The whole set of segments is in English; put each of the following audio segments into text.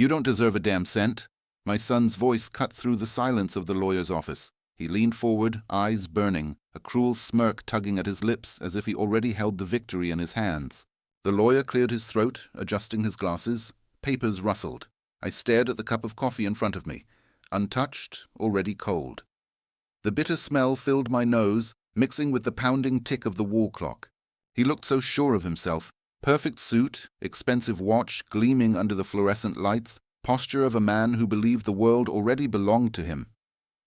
You don't deserve a damn cent. My son's voice cut through the silence of the lawyer's office. He leaned forward, eyes burning, a cruel smirk tugging at his lips as if he already held the victory in his hands. The lawyer cleared his throat, adjusting his glasses. Papers rustled. I stared at the cup of coffee in front of me, untouched, already cold. The bitter smell filled my nose, mixing with the pounding tick of the wall clock. He looked so sure of himself. Perfect suit, expensive watch gleaming under the fluorescent lights, posture of a man who believed the world already belonged to him.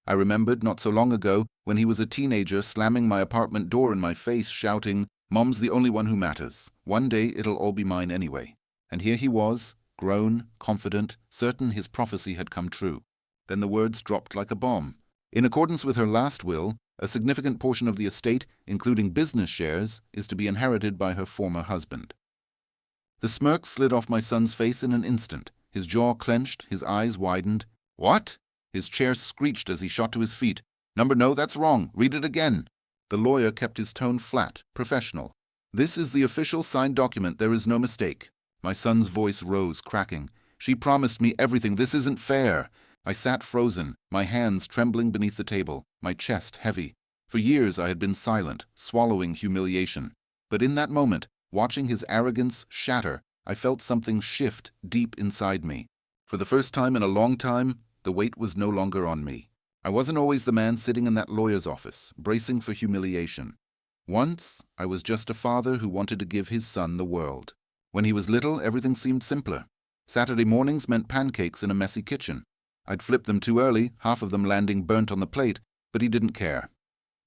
I remembered not so long ago when he was a teenager slamming my apartment door in my face, shouting, "Mom's the only one who matters. One day it'll all be mine anyway." And here he was, grown, confident, certain his prophecy had come true. Then the words dropped like a bomb. In accordance with her last will, a significant portion of the estate, including business shares, is to be inherited by her former husband. The smirk slid off my son's face in an instant. His jaw clenched, his eyes widened. "What?" His chair screeched as he shot to his feet. No, that's wrong. Read it again." The lawyer kept his tone flat, professional. "This is the official signed document. There is no mistake." My son's voice rose, cracking. "She promised me everything. This isn't fair." I sat frozen, my hands trembling beneath the table, my chest heavy. For years I had been silent, swallowing humiliation. But in that moment, watching his arrogance shatter, I felt something shift deep inside me. For the first time in a long time, the weight was no longer on me. I wasn't always the man sitting in that lawyer's office, bracing for humiliation. Once, I was just a father who wanted to give his son the world. When he was little, everything seemed simpler. Saturday mornings meant pancakes in a messy kitchen. I'd flip them too early, half of them landing burnt on the plate, but he didn't care.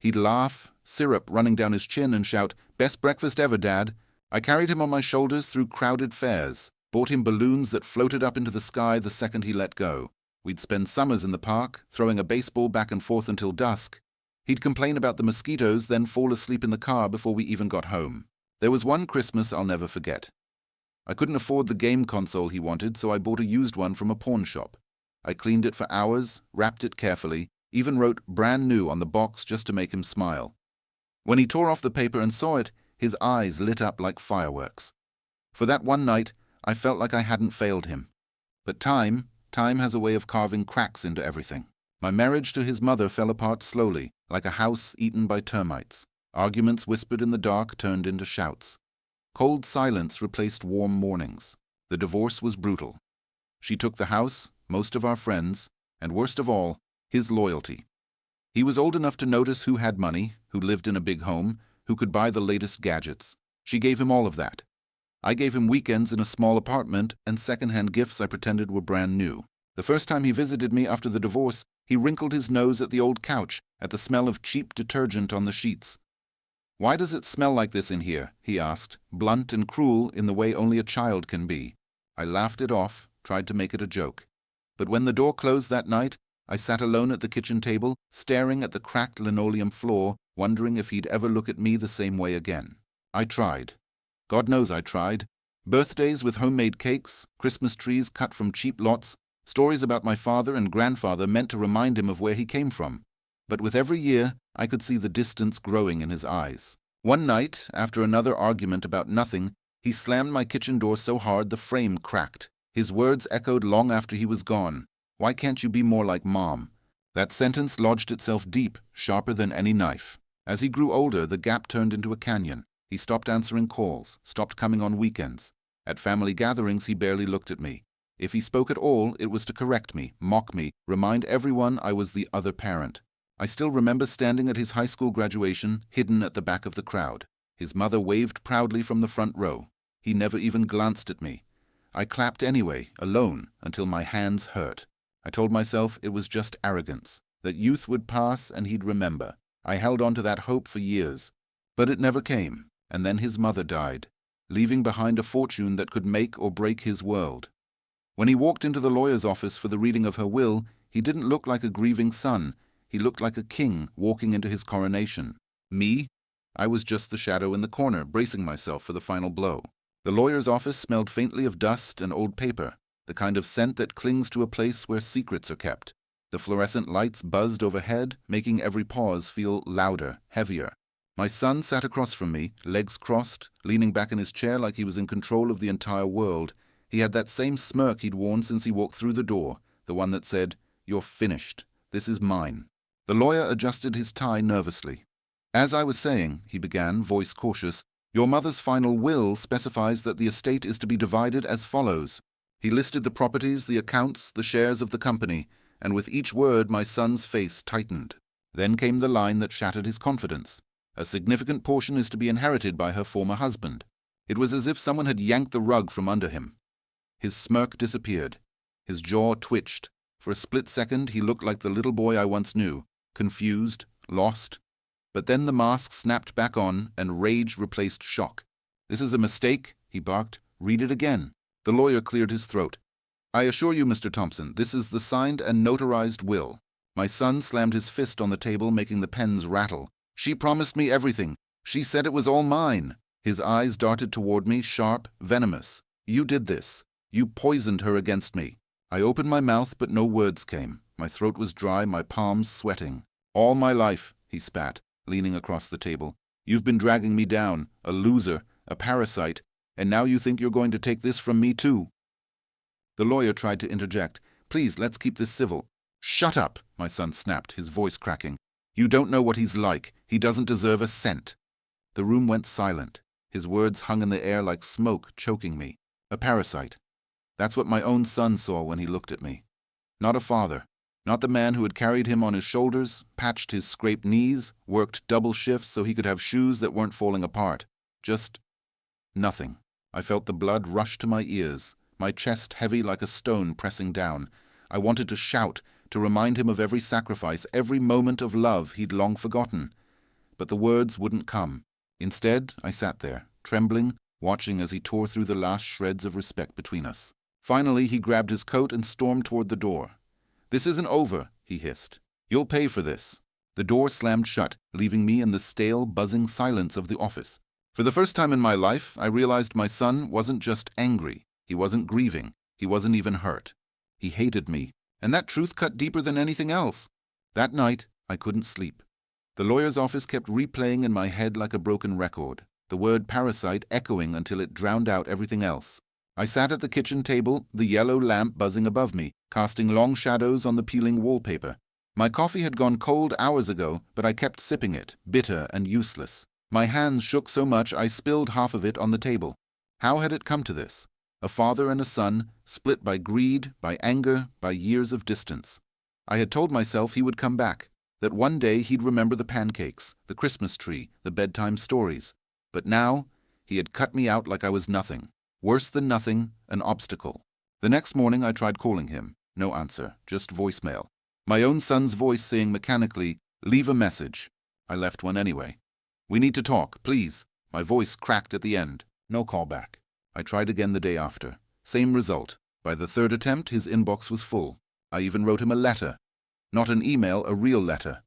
He'd laugh, syrup running down his chin, and shout, "Best breakfast ever, Dad." I carried him on my shoulders through crowded fairs, bought him balloons that floated up into the sky the second he let go. We'd spend summers in the park, throwing a baseball back and forth until dusk. He'd complain about the mosquitoes, then fall asleep in the car before we even got home. There was one Christmas I'll never forget. I couldn't afford the game console he wanted, so I bought a used one from a pawn shop. I cleaned it for hours, wrapped it carefully, even wrote "brand new" on the box just to make him smile. When he tore off the paper and saw it, his eyes lit up like fireworks. For that one night, I felt like I hadn't failed him. But time has a way of carving cracks into everything. My marriage to his mother fell apart slowly, like a house eaten by termites. Arguments whispered in the dark turned into shouts. Cold silence replaced warm mornings. The divorce was brutal. She took the house, most of our friends, and worst of all, his loyalty. He was old enough to notice who had money, who lived in a big home, who could buy the latest gadgets. She gave him all of that. I gave him weekends in a small apartment and second-hand gifts I pretended were brand new. The first time he visited me after the divorce, he wrinkled his nose at the old couch, at the smell of cheap detergent on the sheets. "Why does it smell like this in here?" he asked, blunt and cruel in the way only a child can be. I laughed it off, tried to make it a joke. But when the door closed that night, I sat alone at the kitchen table, staring at the cracked linoleum floor, wondering if he'd ever look at me the same way again. I tried. God knows I tried. Birthdays with homemade cakes, Christmas trees cut from cheap lots, stories about my father and grandfather meant to remind him of where he came from. But with every year, I could see the distance growing in his eyes. One night, after another argument about nothing, he slammed my kitchen door so hard the frame cracked. His words echoed long after he was gone. "Why can't you be more like Mom?" That sentence lodged itself deep, sharper than any knife. As he grew older, the gap turned into a canyon. He stopped answering calls, stopped coming on weekends. At family gatherings, he barely looked at me. If he spoke at all, it was to correct me, mock me, remind everyone I was the other parent. I still remember standing at his high school graduation, hidden at the back of the crowd. His mother waved proudly from the front row. He never even glanced at me. I clapped anyway, alone, until my hands hurt. I told myself it was just arrogance, that youth would pass and he'd remember. I held on to that hope for years. But it never came, and then his mother died, leaving behind a fortune that could make or break his world. When he walked into the lawyer's office for the reading of her will, he didn't look like a grieving son. He looked like a king walking into his coronation. Me? I was just the shadow in the corner, bracing myself for the final blow. The lawyer's office smelled faintly of dust and old paper, the kind of scent that clings to a place where secrets are kept. The fluorescent lights buzzed overhead, making every pause feel louder, heavier. My son sat across from me, legs crossed, leaning back in his chair like he was in control of the entire world. He had that same smirk he'd worn since he walked through the door, the one that said, "You're finished. This is mine." The lawyer adjusted his tie nervously. "As I was saying," he began, voice cautious, "your mother's final will specifies that the estate is to be divided as follows." He listed the properties, the accounts, the shares of the company, and with each word my son's face tightened. Then came the line that shattered his confidence. A significant portion is to be inherited by her former husband. It was as if someone had yanked the rug from under him. His smirk disappeared. His jaw twitched. For a split second he looked like the little boy I once knew, confused, lost. But then the mask snapped back on and rage replaced shock. "This is a mistake," he barked. "Read it again." The lawyer cleared his throat. "I assure you, Mr. Thompson, this is the signed and notarized will." My son slammed his fist on the table, making the pens rattle. "She promised me everything. She said it was all mine." His eyes darted toward me, sharp, venomous. "You did this. You poisoned her against me." I opened my mouth, but no words came. My throat was dry, my palms sweating. "All my life," he spat, leaning across the table. "You've been dragging me down, a loser, a parasite, and now you think you're going to take this from me too." The lawyer tried to interject. "Please, let's keep this civil." "Shut up," my son snapped, his voice cracking. "You don't know what he's like. He doesn't deserve a cent." The room went silent. His words hung in the air like smoke, choking me. A parasite. That's what my own son saw when he looked at me. Not a father. Not the man who had carried him on his shoulders, patched his scraped knees, worked double shifts so he could have shoes that weren't falling apart. Just nothing. I felt the blood rush to my ears, my chest heavy like a stone pressing down. I wanted to shout, to remind him of every sacrifice, every moment of love he'd long forgotten. But the words wouldn't come. Instead, I sat there, trembling, watching as he tore through the last shreds of respect between us. Finally, he grabbed his coat and stormed toward the door. "This isn't over," he hissed. "You'll pay for this." The door slammed shut, leaving me in the stale, buzzing silence of the office. For the first time in my life, I realized my son wasn't just angry. He wasn't grieving. He wasn't even hurt. He hated me, and that truth cut deeper than anything else. That night, I couldn't sleep. The lawyer's office kept replaying in my head like a broken record, the word parasite echoing until it drowned out everything else. I sat at the kitchen table, the yellow lamp buzzing above me, casting long shadows on the peeling wallpaper. My coffee had gone cold hours ago, but I kept sipping it, bitter and useless. My hands shook so much I spilled half of it on the table. How had it come to this? A father and a son, split by greed, by anger, by years of distance. I had told myself he would come back, that one day he'd remember the pancakes, the Christmas tree, the bedtime stories. But now, he had cut me out like I was nothing. Worse than nothing, an obstacle. The next morning I tried calling him. No answer, just voicemail. My own son's voice saying mechanically, "Leave a message." I left one anyway. "We need to talk, please." My voice cracked at the end. No callback. I tried again the day after. Same result. By the third attempt, his inbox was full. I even wrote him a letter. Not an email, a real letter.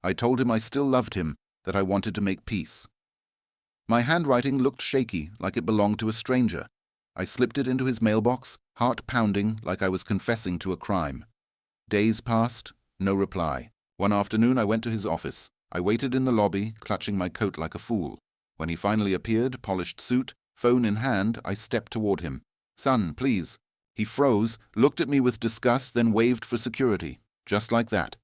I told him I still loved him, that I wanted to make peace. My handwriting looked shaky, like it belonged to a stranger. I slipped it into his mailbox, heart pounding like I was confessing to a crime. Days passed, no reply. One afternoon I went to his office. I waited in the lobby, clutching my coat like a fool. When he finally appeared, polished suit, phone in hand, I stepped toward him. "Son, please." He froze, looked at me with disgust, then waved for security. Just like that.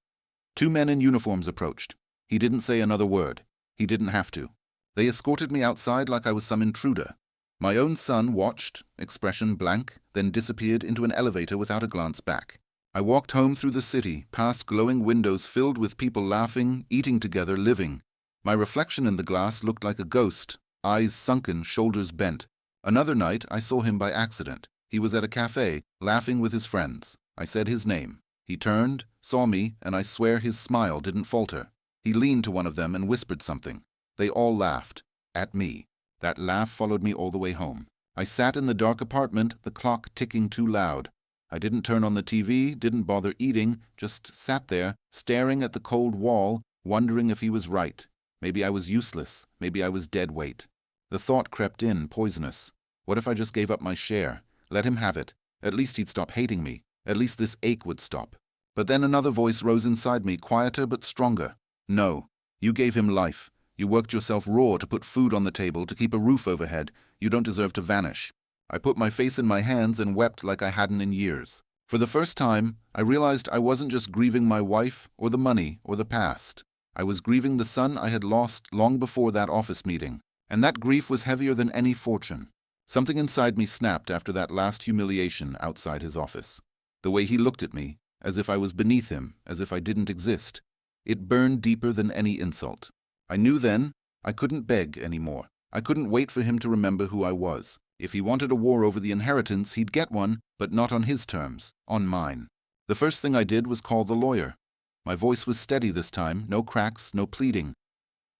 2 men in uniforms approached. He didn't say another word. He didn't have to. They escorted me outside like I was some intruder. My own son watched, expression blank, then disappeared into an elevator without a glance back. I walked home through the city, past glowing windows filled with people laughing, eating together, living. My reflection in the glass looked like a ghost, eyes sunken, shoulders bent. Another night, I saw him by accident. He was at a cafe, laughing with his friends. I said his name. He turned, saw me, and I swear his smile didn't falter. He leaned to one of them and whispered something. They all laughed. At me. That laugh followed me all the way home. I sat in the dark apartment, the clock ticking too loud. I didn't turn on the TV, didn't bother eating, just sat there, staring at the cold wall, wondering if he was right. Maybe I was useless. Maybe I was dead weight. The thought crept in, poisonous. What if I just gave up my share? Let him have it. At least he'd stop hating me. At least this ache would stop. But then another voice rose inside me, quieter but stronger. No. You gave him life. You worked yourself raw to put food on the table, to keep a roof overhead. You don't deserve to vanish. I put my face in my hands and wept like I hadn't in years. For the first time, I realized I wasn't just grieving my wife or the money or the past. I was grieving the son I had lost long before that office meeting. And that grief was heavier than any fortune. Something inside me snapped after that last humiliation outside his office. The way he looked at me, as if I was beneath him, as if I didn't exist. It burned deeper than any insult. I knew then I couldn't beg anymore. I couldn't wait for him to remember who I was. If he wanted a war over the inheritance, he'd get one, but not on his terms, on mine. The first thing I did was call the lawyer. My voice was steady this time, no cracks, no pleading.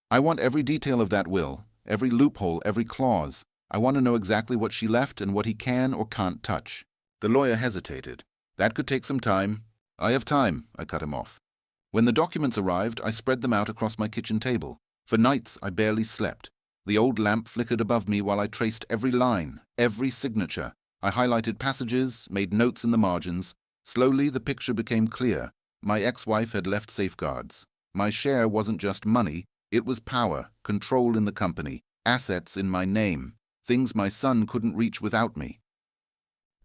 I want every detail of that will, every loophole, every clause. I want to know exactly what she left and what he can or can't touch. The lawyer hesitated. That could take some time. I have time, I cut him off. When the documents arrived, I spread them out across my kitchen table. For nights, I barely slept. The old lamp flickered above me while I traced every line, every signature. I highlighted passages, made notes in the margins. Slowly, the picture became clear. My ex-wife had left safeguards. My share wasn't just money. It was power, control in the company, assets in my name, things my son couldn't reach without me.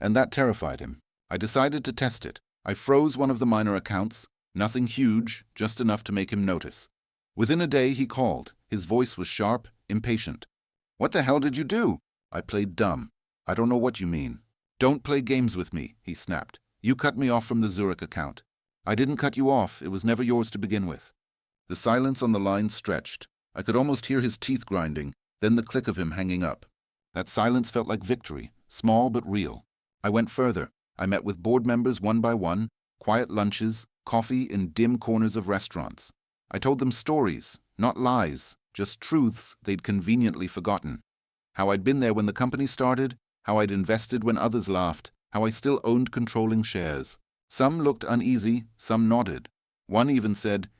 And that terrified him. I decided to test it. I froze one of the minor accounts, nothing huge, just enough to make him notice. Within a day he called. His voice was sharp, impatient. "What the hell did you do?" I played dumb. "I don't know what you mean." "Don't play games with me," he snapped. "You cut me off from the Zurich account." "I didn't cut you off. It was never yours to begin with." The silence on the line stretched. I could almost hear his teeth grinding, then the click of him hanging up. That silence felt like victory, small but real. I went further. I met with board members one by one, quiet lunches, coffee in dim corners of restaurants. I told them stories, not lies, just truths they'd conveniently forgotten. How I'd been there when the company started, how I'd invested when others laughed, how I still owned controlling shares. Some looked uneasy, some nodded. One even said,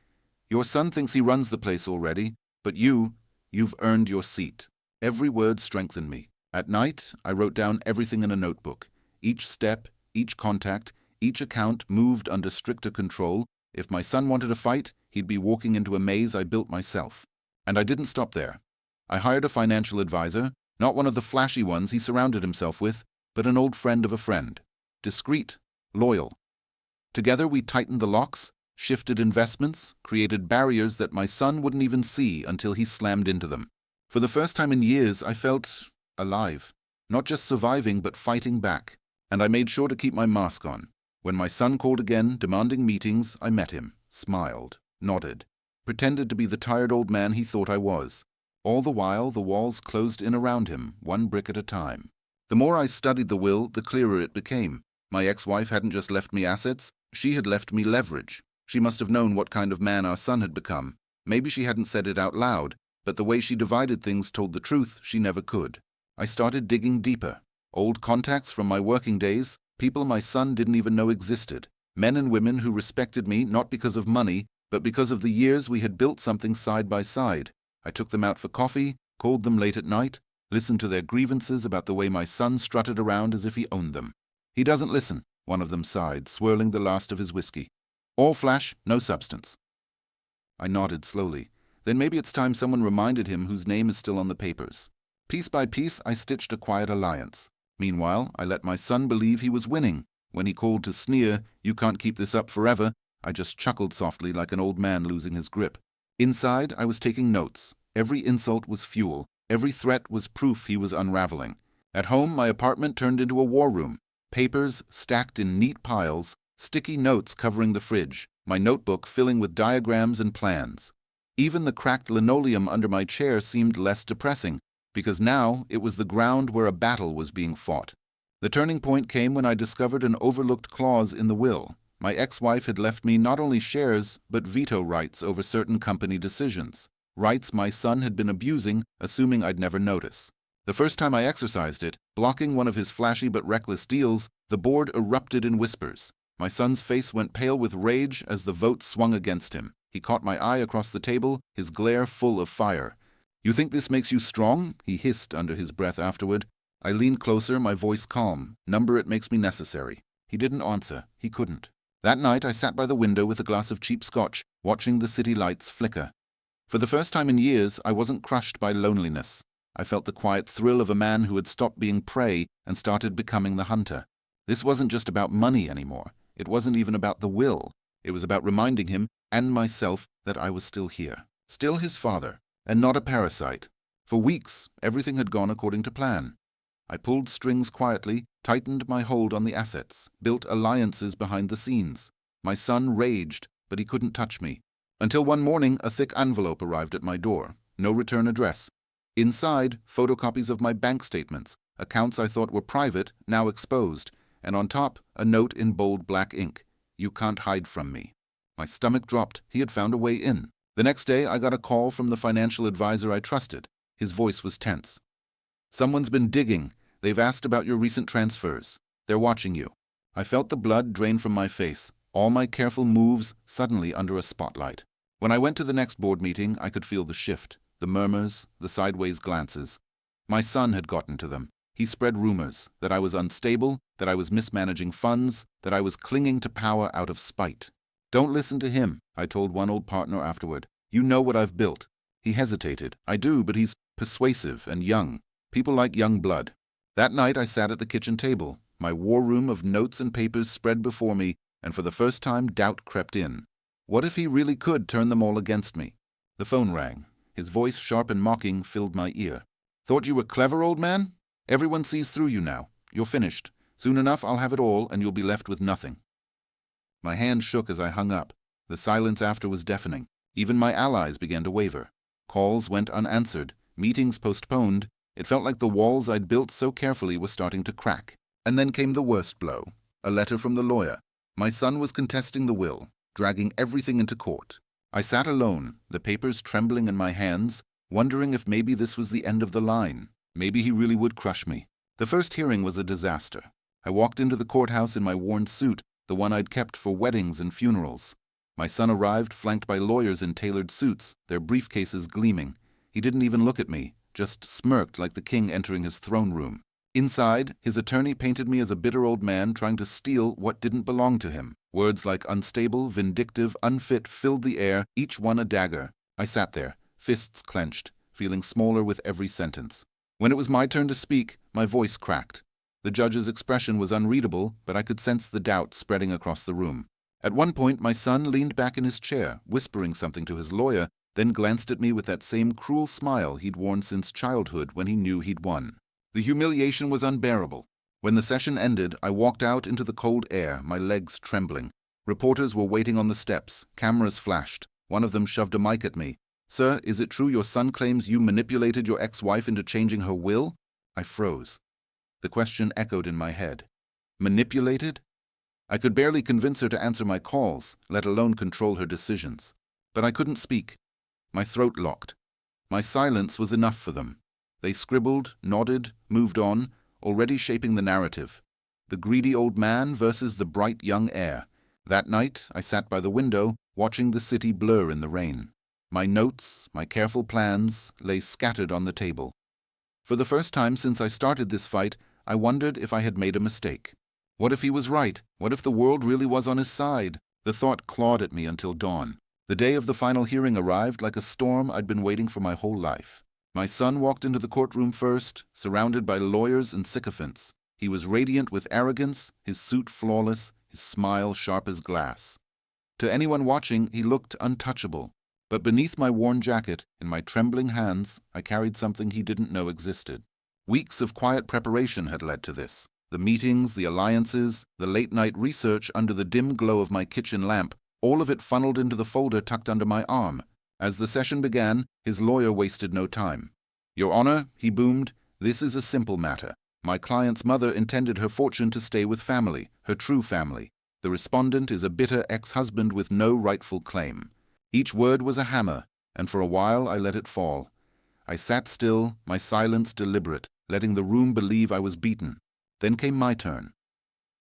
"Your son thinks he runs the place already, but you've earned your seat." Every word strengthened me. At night, I wrote down everything in a notebook. Each step, each contact, each account moved under stricter control. If my son wanted a fight, he'd be walking into a maze I built myself. And I didn't stop there. I hired a financial advisor, not one of the flashy ones he surrounded himself with, but an old friend of a friend. Discreet, loyal. Together we tightened the locks, shifted investments, created barriers that my son wouldn't even see until he slammed into them. For the first time in years, I felt alive. Not just surviving, but fighting back. And I made sure to keep my mask on. When my son called again, demanding meetings, I met him, smiled, nodded, pretended to be the tired old man he thought I was. All the while, the walls closed in around him, one brick at a time. The more I studied the will, the clearer it became. My ex-wife hadn't just left me assets, she had left me leverage. She must have known what kind of man our son had become. Maybe she hadn't said it out loud, but the way she divided things told the truth she never could. I started digging deeper. Old contacts from my working days, people my son didn't even know existed. Men and women who respected me not because of money, but because of the years we had built something side by side. I took them out for coffee, called them late at night, listened to their grievances about the way my son strutted around as if he owned them. "He doesn't listen," one of them sighed, swirling the last of his whiskey. "All flash, no substance." I nodded slowly. Then maybe it's time someone reminded him whose name is still on the papers. Piece by piece, I stitched a quiet alliance. Meanwhile, I let my son believe he was winning. When he called to sneer, "You can't keep this up forever," I just chuckled softly like an old man losing his grip. Inside, I was taking notes. Every insult was fuel. Every threat was proof he was unraveling. At home, my apartment turned into a war room. Papers stacked in neat piles, sticky notes covering the fridge, my notebook filling with diagrams and plans. Even the cracked linoleum under my chair seemed less depressing, because now it was the ground where a battle was being fought. The turning point came when I discovered an overlooked clause in the will. My ex-wife had left me not only shares, but veto rights over certain company decisions. Rights my son had been abusing, assuming I'd never notice. The first time I exercised it, blocking one of his flashy but reckless deals, the board erupted in whispers. My son's face went pale with rage as the vote swung against him. He caught my eye across the table, his glare full of fire. "You think this makes you strong?" he hissed under his breath afterward. I leaned closer, my voice calm. "Number it makes me necessary." He didn't answer. He couldn't. That night I sat by the window with a glass of cheap scotch, watching the city lights flicker. For the first time in years, I wasn't crushed by loneliness. I felt the quiet thrill of a man who had stopped being prey and started becoming the hunter. This wasn't just about money anymore. It wasn't even about the will. It was about reminding him and myself that I was still here, still his father, and not a parasite. For weeks, everything had gone according to plan. I pulled strings quietly, tightened my hold on the assets, built alliances behind the scenes. My son raged, but he couldn't touch me. Until one morning, a thick envelope arrived at my door. No return address. Inside, photocopies of my bank statements, accounts I thought were private, now exposed, and on top, a note in bold black ink. You can't hide from me. My stomach dropped. He had found a way in. The next day, I got a call from the financial advisor I trusted. His voice was tense. Someone's been digging. They've asked about your recent transfers. They're watching you. I felt the blood drain from my face, all my careful moves suddenly under a spotlight. When I went to the next board meeting, I could feel the shift, the murmurs, the sideways glances. My son had gotten to them. He spread rumors that I was unstable, that I was mismanaging funds, that I was clinging to power out of spite. Don't listen to him, I told one old partner afterward. You know what I've built. He hesitated. I do, but he's persuasive and young. People like young blood. That night I sat at the kitchen table, my war room of notes and papers spread before me, and for the first time doubt crept in. What if he really could turn them all against me? The phone rang. His voice, sharp and mocking, filled my ear. Thought you were clever, old man? Everyone sees through you now. You're finished. Soon enough I'll have it all, and you'll be left with nothing. My hand shook as I hung up. The silence after was deafening. Even my allies began to waver. Calls went unanswered. Meetings postponed. It felt like the walls I'd built so carefully were starting to crack. And then came the worst blow. A letter from the lawyer. My son was contesting the will, dragging everything into court. I sat alone, the papers trembling in my hands, wondering if maybe this was the end of the line. Maybe he really would crush me. The first hearing was a disaster. I walked into the courthouse in my worn suit, the one I'd kept for weddings and funerals. My son arrived flanked by lawyers in tailored suits, their briefcases gleaming. He didn't even look at me, just smirked like the king entering his throne room. Inside, his attorney painted me as a bitter old man trying to steal what didn't belong to him. Words like unstable, vindictive, unfit filled the air, each one a dagger. I sat there, fists clenched, feeling smaller with every sentence. When it was my turn to speak, my voice cracked. The judge's expression was unreadable, but I could sense the doubt spreading across the room. At one point, my son leaned back in his chair, whispering something to his lawyer, then glanced at me with that same cruel smile he'd worn since childhood when he knew he'd won. The humiliation was unbearable. When the session ended, I walked out into the cold air, my legs trembling. Reporters were waiting on the steps. Cameras flashed. One of them shoved a mic at me. Sir, is it true your son claims you manipulated your ex-wife into changing her will? I froze. The question echoed in my head. Manipulated? I could barely convince her to answer my calls, let alone control her decisions. But I couldn't speak. My throat locked. My silence was enough for them. They scribbled, nodded, moved on, already shaping the narrative. The greedy old man versus the bright young heir. That night, I sat by the window, watching the city blur in the rain. My notes, my careful plans, lay scattered on the table. For the first time since I started this fight, I wondered if I had made a mistake. What if he was right? What if the world really was on his side? The thought clawed at me until dawn. The day of the final hearing arrived like a storm I'd been waiting for my whole life. My son walked into the courtroom first, surrounded by lawyers and sycophants. He was radiant with arrogance, his suit flawless, his smile sharp as glass. To anyone watching, he looked untouchable. But beneath my worn jacket, in my trembling hands, I carried something he didn't know existed. Weeks of quiet preparation had led to this. The meetings, the alliances, the late-night research under the dim glow of my kitchen lamp, all of it funneled into the folder tucked under my arm. As the session began, his lawyer wasted no time. Your Honor, he boomed, this is a simple matter. My client's mother intended her fortune to stay with family, her true family. The respondent is a bitter ex-husband with no rightful claim. Each word was a hammer, and for a while I let it fall. I sat still, my silence deliberate, letting the room believe I was beaten. Then came my turn.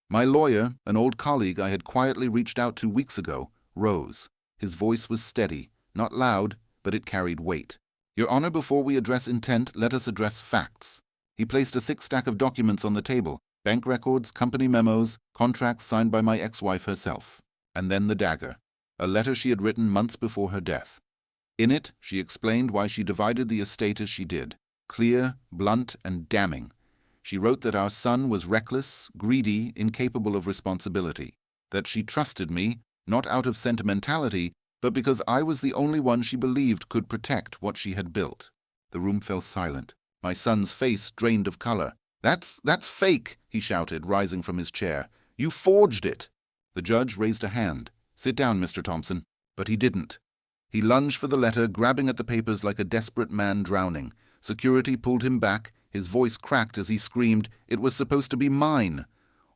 My lawyer, an old colleague I had quietly reached out to weeks ago, rose. His voice was steady, not loud, but it carried weight. Your Honor, before we address intent, let us address facts. He placed a thick stack of documents on the table, bank records, company memos, contracts signed by my ex-wife herself. And then the dagger. A letter she had written months before her death. In it, she explained why she divided the estate as she did. clear, blunt, and damning. She wrote that our son was reckless, greedy, incapable of responsibility. That she trusted me, not out of sentimentality, but because I was the only one she believed could protect what she had built. The room fell silent. My son's face drained of color. That's fake," he shouted, rising from his chair. "You forged it." The judge raised a hand. "Sit down, Mr. Thompson." But he didn't. He lunged for the letter, grabbing at the papers like a desperate man drowning. Security pulled him back. His voice cracked as he screamed, "It was supposed to be mine.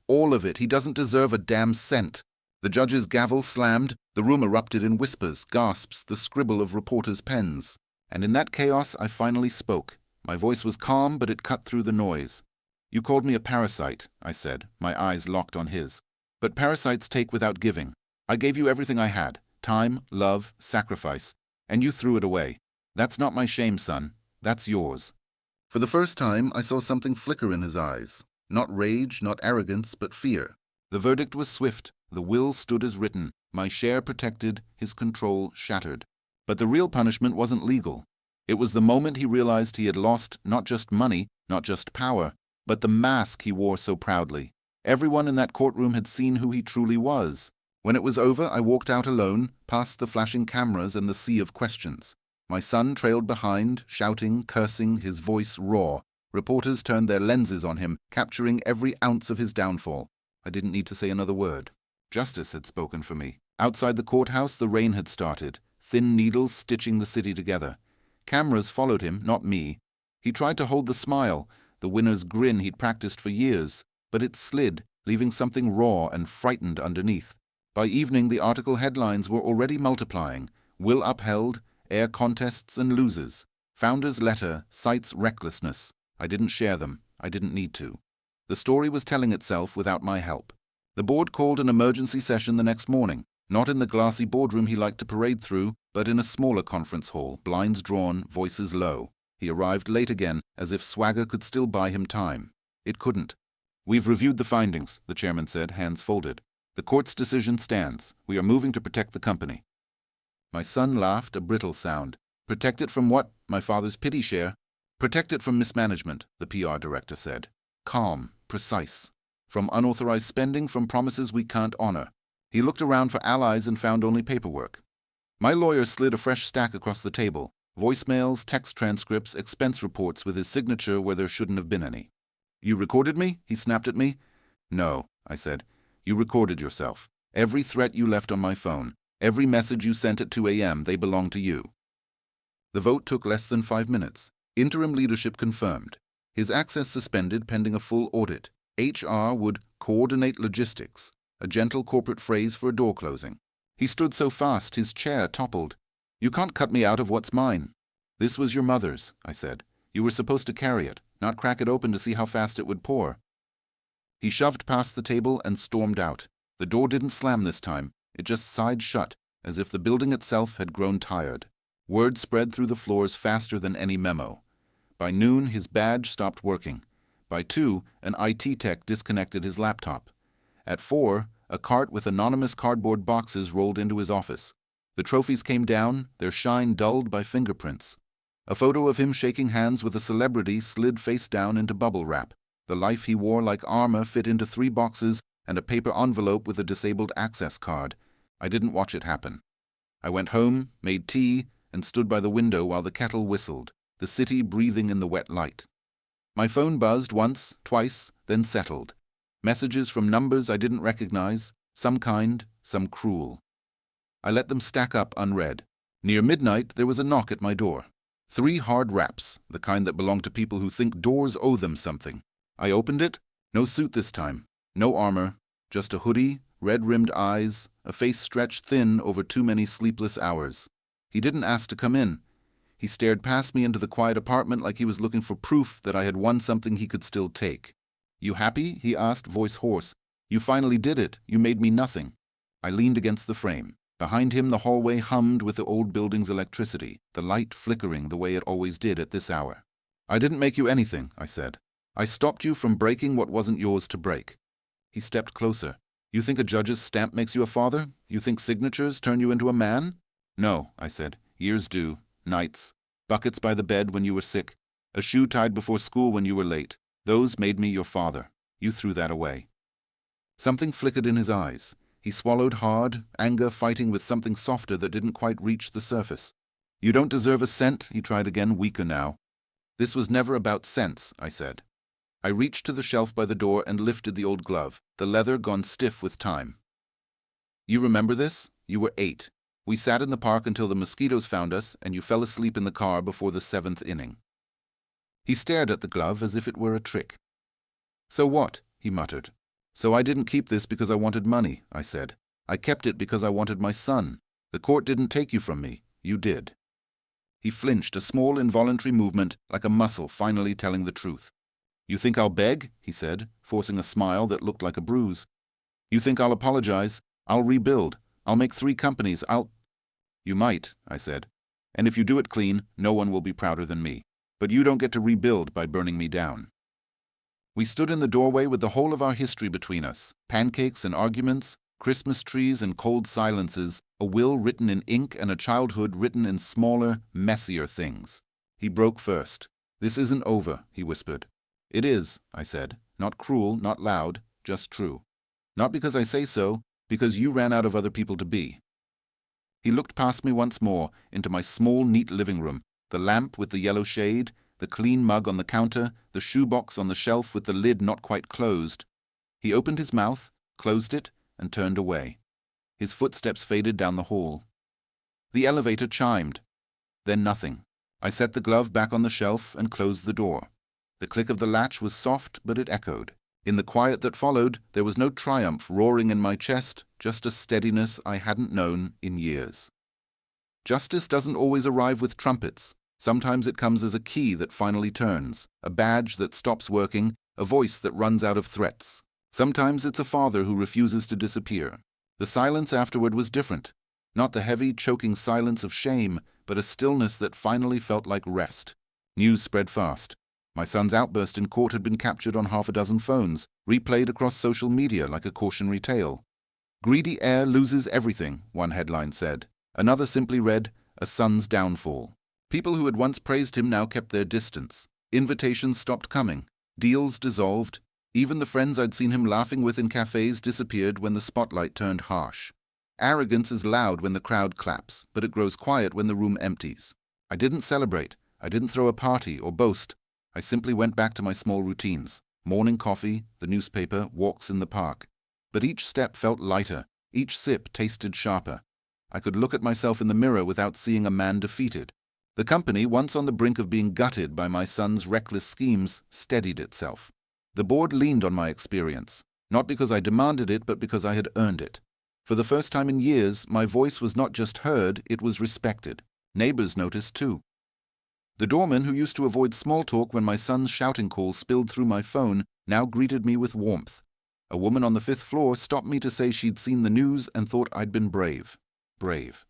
All of it. He doesn't deserve a damn cent." The judge's gavel slammed. The room erupted in whispers, gasps, the scribble of reporters' pens. And in that chaos, I finally spoke. My voice was calm, but it cut through the noise. "You called me a parasite," I said, my eyes locked on his. "But parasites take without giving. I gave you everything I had. Time, love, sacrifice. And you threw it away. That's not my shame, son. That's yours." For the first time, I saw something flicker in his eyes. Not rage, not arrogance, but fear. The verdict was swift. The will stood as written. My share protected, his control shattered. But the real punishment wasn't legal. It was the moment he realized he had lost not just money, not just power, but the mask he wore so proudly. Everyone in that courtroom had seen who he truly was. When it was over, I walked out alone, past the flashing cameras and the sea of questions. My son trailed behind, shouting, cursing, his voice raw. Reporters turned their lenses on him, capturing every ounce of his downfall. I didn't need to say another word. Justice had spoken for me. Outside the courthouse, the rain had started, thin needles stitching the city together. Cameras followed him, not me. He tried to hold the smile, the winner's grin he'd practiced for years, but it slid, leaving something raw and frightened underneath. By evening, the article headlines were already multiplying. Will upheld, heir contests and losers. Founder's letter cites recklessness. I didn't share them. I didn't need to. The story was telling itself without my help. The board called an emergency session the next morning, not in the glassy boardroom he liked to parade through, but in a smaller conference hall, blinds drawn, voices low. He arrived late again, as if swagger could still buy him time. It couldn't. "We've reviewed the findings," the chairman said, hands folded. "The court's decision stands. We are moving to protect the company." My son laughed, a brittle sound. "Protect it from what? My father's pity share?" "Protect it from mismanagement," the PR director said. Calm, precise. "From unauthorized spending, from promises we can't honor." He looked around for allies and found only paperwork. My lawyer slid a fresh stack across the table. Voicemails, text transcripts, expense reports with his signature where there shouldn't have been any. "You recorded me?" he snapped at me. "No," I said. "You recorded yourself. Every threat you left on my phone. Every message you sent at 2 a.m., they belong to you." The vote took less than 5 minutes. Interim leadership confirmed. His access suspended pending a full audit. HR would coordinate logistics, a gentle corporate phrase for a door closing. He stood so fast, his chair toppled. "You can't cut me out of what's mine." "This was your mother's," I said. "You were supposed to carry it, not crack it open to see how fast it would pour." He shoved past the table and stormed out. The door didn't slam this time. It just sighed shut, as if the building itself had grown tired. Word spread through the floors faster than any memo. By noon, his badge stopped working. By 2, an IT tech disconnected his laptop. At 4, a cart with anonymous cardboard boxes rolled into his office. The trophies came down, their shine dulled by fingerprints. A photo of him shaking hands with a celebrity slid face down into bubble wrap. The life he wore like armor fit into 3 boxes and a paper envelope with a disabled access card. I didn't watch it happen. I went home, made tea, and stood by the window while the kettle whistled, the city breathing in the wet light. My phone buzzed once, twice, then settled. Messages from numbers I didn't recognize, some kind, some cruel. I let them stack up unread. Near midnight, there was a knock at my door. 3 hard raps, the kind that belong to people who think doors owe them something. I opened it. No suit this time. No armor. Just a hoodie, red-rimmed eyes, a face stretched thin over too many sleepless hours. He didn't ask to come in. He stared past me into the quiet apartment like he was looking for proof that I had won something he could still take. "You happy?" he asked, voice hoarse. "You finally did it. You made me nothing." I leaned against the frame. Behind him, the hallway hummed with the old building's electricity, the light flickering the way it always did at this hour. "I didn't make you anything," I said. "I stopped you from breaking what wasn't yours to break." He stepped closer. "You think a judge's stamp makes you a father? You think signatures turn you into a man?" "No," I said. "Years do. Nights. Buckets by the bed when you were sick. A shoe tied before school when you were late. Those made me your father. You threw that away." Something flickered in his eyes. He swallowed hard, anger fighting with something softer that didn't quite reach the surface. "You don't deserve a cent," he tried again, weaker now. "This was never about cents," I said. I reached to the shelf by the door and lifted the old glove, the leather gone stiff with time. "You remember this? You were 8. We sat in the park until the mosquitoes found us, and you fell asleep in the car before the 7th inning." He stared at the glove as if it were a trick. "So what?" he muttered. "So I didn't keep this because I wanted money," I said. "I kept it because I wanted my son. The court didn't take you from me. You did." He flinched, a small involuntary movement, like a muscle finally telling the truth. "You think I'll beg?" he said, forcing a smile that looked like a bruise. "You think I'll apologize? I'll rebuild. I'll make 3 companies. "You might," I said. "And if you do it clean, no one will be prouder than me. But you don't get to rebuild by burning me down." We stood in the doorway with the whole of our history between us, pancakes and arguments, Christmas trees and cold silences, a will written in ink and a childhood written in smaller, messier things. He broke first. "This isn't over," he whispered. "It is," I said. "Not cruel, not loud, just true. Not because I say so, because you ran out of other people to be." He looked past me once more, into my small, neat living room, the lamp with the yellow shade, the clean mug on the counter, the shoebox on the shelf with the lid not quite closed. He opened his mouth, closed it, and turned away. His footsteps faded down the hall. The elevator chimed. Then nothing. I set the glove back on the shelf and closed the door. The click of the latch was soft, but it echoed. In the quiet that followed, there was no triumph roaring in my chest, just a steadiness I hadn't known in years. Justice doesn't always arrive with trumpets. Sometimes it comes as a key that finally turns, a badge that stops working, a voice that runs out of threats. Sometimes it's a father who refuses to disappear. The silence afterward was different. Not the heavy, choking silence of shame, but a stillness that finally felt like rest. News spread fast. My son's outburst in court had been captured on 6 phones, replayed across social media like a cautionary tale. "Greedy heir loses everything," one headline said. Another simply read, "A son's downfall." People who had once praised him now kept their distance. Invitations stopped coming. Deals dissolved. Even the friends I'd seen him laughing with in cafes disappeared when the spotlight turned harsh. Arrogance is loud when the crowd claps, but it grows quiet when the room empties. I didn't celebrate. I didn't throw a party or boast. I simply went back to my small routines. Morning coffee, the newspaper, walks in the park. But each step felt lighter. Each sip tasted sharper. I could look at myself in the mirror without seeing a man defeated. The company, once on the brink of being gutted by my son's reckless schemes, steadied itself. The board leaned on my experience, not because I demanded it, but because I had earned it. For the first time in years, my voice was not just heard, it was respected. Neighbors noticed too. The doorman who used to avoid small talk when my son's shouting calls spilled through my phone now greeted me with warmth. A woman on the 5th floor stopped me to say she'd seen the news and thought I'd been brave. Brave.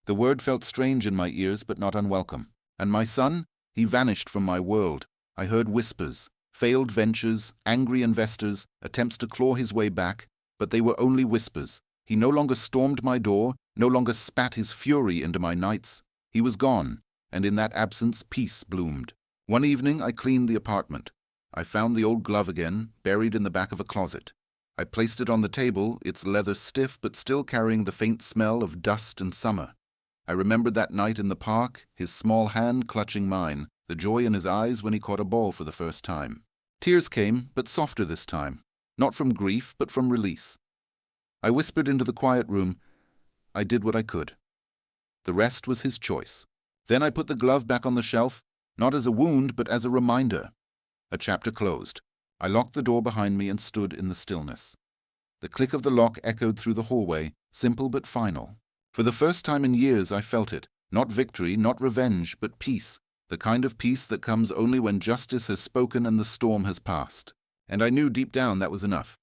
The word felt strange in my ears, but not unwelcome. And my son? He vanished from my world. I heard whispers, failed ventures, angry investors, attempts to claw his way back, but they were only whispers. He no longer stormed my door, no longer spat his fury into my nights. He was gone, and in that absence peace bloomed. One evening I cleaned the apartment. I found the old glove again, buried in the back of a closet. I placed it on the table, its leather stiff but still carrying the faint smell of dust and summer. I remembered that night in the park, his small hand clutching mine, the joy in his eyes when he caught a ball for the first time. Tears came, but softer this time. Not from grief, but from release. I whispered into the quiet room, "I did what I could." The rest was his choice. Then I put the glove back on the shelf, not as a wound, but as a reminder. A chapter closed. I locked the door behind me and stood in the stillness. The click of the lock echoed through the hallway, simple but final. For the first time in years I felt it, not victory, not revenge, but peace, the kind of peace that comes only when justice has spoken and the storm has passed. And I knew deep down that was enough.